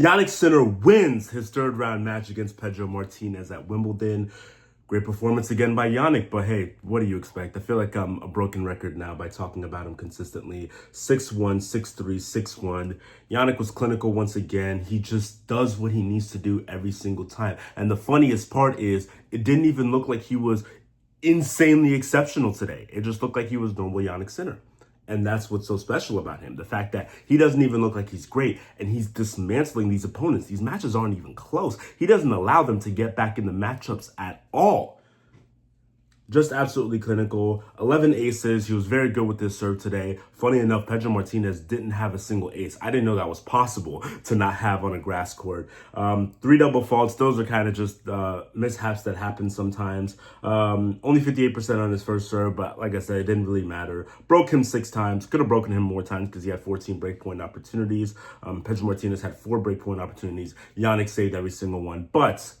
Jannik Sinner wins his third round match against Pedro Martinez at Wimbledon. Great performance again by Jannik, but hey, what do you expect? I feel like I'm a broken record now by talking about him consistently. 6-1, 6-3, 6-1. Jannik was clinical once again. He just does what he needs to do every single time. And the funniest part is, it didn't even look like he was insanely exceptional today. It just looked like he was normal Jannik Sinner. And that's what's so special about him. The fact that he doesn't even look like he's great and he's dismantling these opponents. These matches aren't even close. He doesn't allow them to get back in the matchups at all. Just absolutely clinical. 11 aces. He was very good with his serve today. Funny enough, Pedro Martinez didn't have a single ace. I didn't know that was possible to not have on a grass court. 3 double faults. Those are kind of just mishaps that happen sometimes. Only 58% on his first serve, but like I said, it didn't really matter. Broke him 6 times. Could have broken him more times because he had 14 breakpoint opportunities. Pedro Martinez had 4 breakpoint opportunities. Jannik saved every single one. But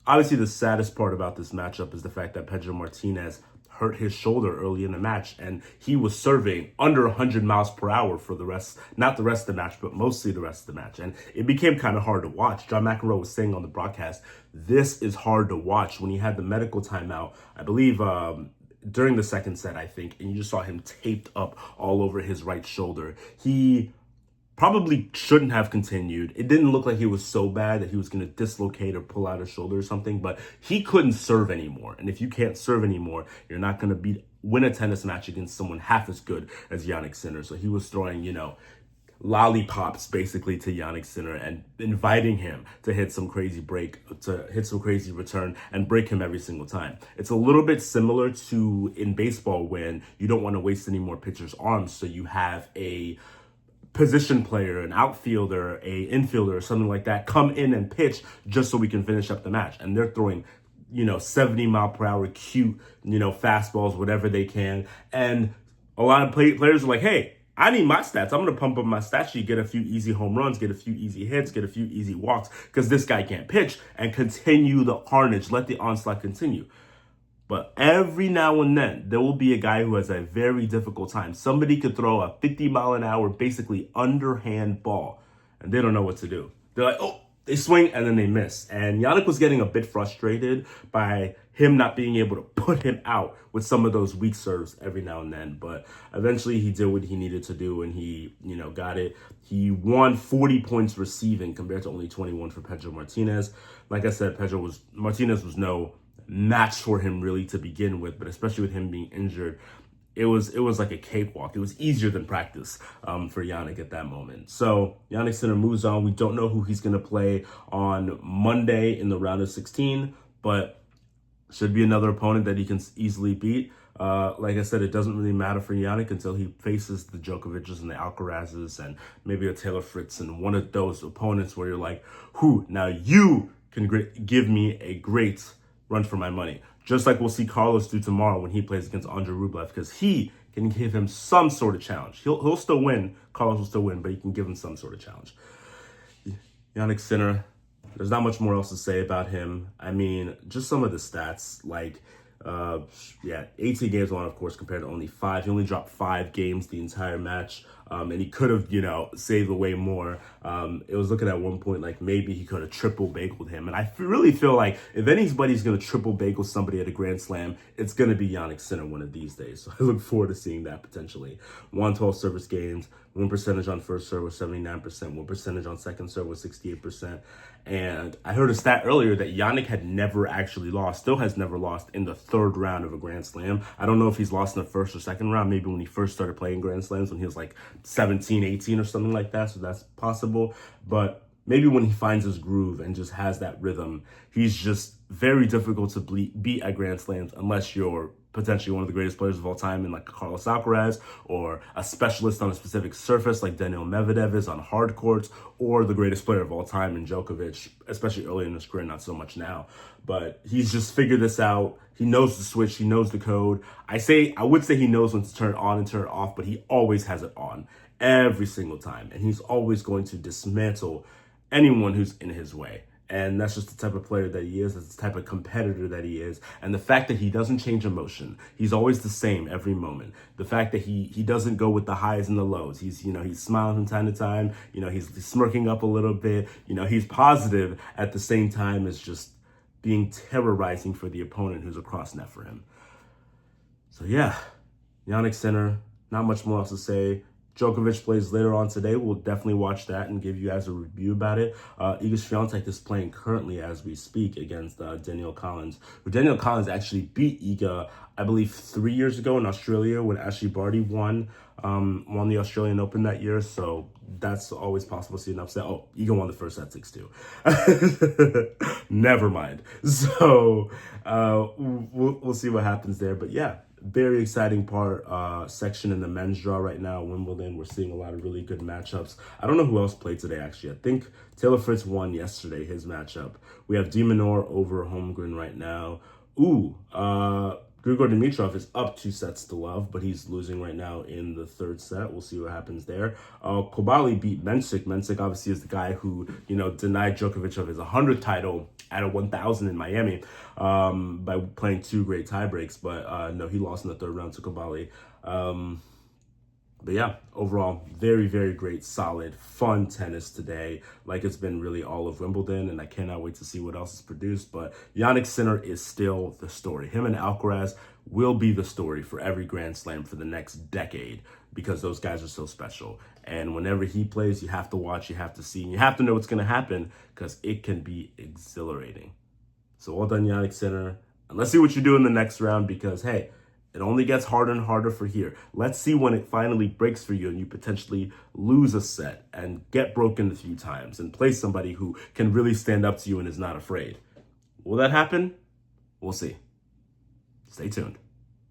obviously, the saddest part about this matchup is the fact that Pedro Martinez hurt his shoulder early in the match, and he was serving under 100 miles per hour for the rest, not the rest of the match, but mostly the rest of the match. And it became kind of hard to watch. John McEnroe was saying on the broadcast, this is hard to watch. When he had the medical timeout, I believe during the second set, I think, and you just saw him taped up all over his right shoulder. He probably shouldn't have continued. It didn't look like he was so bad that he was going to dislocate or pull out his shoulder or something, but he couldn't serve anymore. And if you can't serve anymore, you're not going to win a tennis match against someone half as good as Jannik Sinner. So he was throwing, lollipops basically to Jannik Sinner and inviting him to hit some crazy return and break him every single time. It's a little bit similar to in baseball when you don't want to waste any more pitchers' arms, so you have a position player, an outfielder, a infielder, or something like that come in and pitch just so we can finish up the match. And they're throwing, 70 mile per hour cute, fastballs, whatever they can. And a lot of players are like, hey, I need my stats. I'm going to pump up my stat sheet, get a few easy home runs, get a few easy hits, get a few easy walks, because this guy can't pitch, and continue the carnage. Let the onslaught continue. But every now and then, there will be a guy who has a very difficult time. Somebody could throw a 50 mile an hour, basically underhand ball, and they don't know what to do. They're like, oh, they swing, and then they miss. And Jannik was getting a bit frustrated by him not being able to put him out with some of those weak serves every now and then. But eventually, he did what he needed to do, and he, got it. He won 40 points receiving compared to only 21 for Pedro Martinez. Like I said, Martinez was no match for him really to begin with, but especially with him being injured, it was like a cakewalk. It was easier than practice for Jannik at that moment. So Jannik Sinner moves on. We don't know who he's going to play on Monday in the round of 16, but should be another opponent that he can easily beat. Like I said, it doesn't really matter for Jannik until he faces the Djokovic's and the Alcarazes and maybe a Taylor Fritz and one of those opponents where you're like, who, now you can give me a great run for my money. Just like we'll see Carlos do tomorrow when he plays against Andre Rublev, because he can give him some sort of challenge. He'll still win. Carlos will still win, but he can give him some sort of challenge. Jannik Sinner, there's not much more else to say about him. I mean, just some of the stats, like 18 games won, of course, compared to only 5. He only dropped 5 games the entire match. And he could have, saved away more. It was looking at one point like maybe he could have triple bageled him. And I really feel like if anybody's going to triple bagel somebody at a Grand Slam, it's going to be Jannik Sinner one of these days. So I look forward to seeing that potentially. 112 service games, win percentage on first serve was 79%, win percentage on second serve was 68%. And I heard a stat earlier that Jannik had never actually lost, still has never lost in the third round of a Grand Slam. I don't know if he's lost in the first or second round, maybe when he first started playing Grand Slams when he was like 17, 18 or something like that. So that's possible. But maybe when he finds his groove and just has that rhythm, he's just very difficult to beat at Grand Slams unless you're potentially one of the greatest players of all time in like Carlos Alcaraz, or a specialist on a specific surface like Daniil Medvedev is on hard courts, or the greatest player of all time in Djokovic, especially early in his career, not so much now. But he's just figured this out. He knows the switch. He knows the code. I would say he knows when to turn it on and turn it off, but he always has it on every single time. And he's always going to dismantle anyone who's in his way. And that's just the type of player that he is. That's the type of competitor that he is. And the fact that he doesn't change emotion. He's always the same every moment. The fact that he doesn't go with the highs and the lows. He's smiling from time to time. He's smirking up a little bit. He's positive at the same time as just being terrorizing for the opponent who's across net for him. So yeah, Jannik Sinner, not much more else to say. Djokovic plays later on today. We'll definitely watch that and give you guys a review about it. Iga Swiatek is playing currently as we speak against Danielle Collins. Danielle Collins actually beat Iga, I believe, 3 years ago in Australia when Ashley Barty won the Australian Open that year. So that's always possible to see an upset. Oh, Iga won the first set 6-2. Never mind. So we'll see what happens there. But yeah, very exciting section in the men's draw right now. Wimbledon, we're seeing a lot of really good matchups. I don't know who else played today, actually. I think Taylor Fritz won yesterday, his matchup. We have De Minaur over Holmgren right now. Grigor Dimitrov is up 2-0, but he's losing right now in the third set. We'll see what happens there. Kobali beat Mensik. Mensik obviously is the guy who, denied Djokovic of his 100th title at a 1,000 in Miami by playing 2 great tiebreaks. But no, he lost in the third round to Kobali. But yeah, overall, very, very great, solid, fun tennis today. Like it's been really all of Wimbledon, and I cannot wait to see what else is produced. But Jannik Sinner is still the story. Him and Alcaraz will be the story for every Grand Slam for the next decade because those guys are so special. And whenever he plays, you have to watch, you have to see, and you have to know what's going to happen because it can be exhilarating. So well done, Jannik Sinner. And let's see what you do in the next round because, hey, it only gets harder and harder for here. Let's see when it finally breaks for you and you potentially lose a set and get broken a few times and play somebody who can really stand up to you and is not afraid. Will that happen? We'll see. Stay tuned.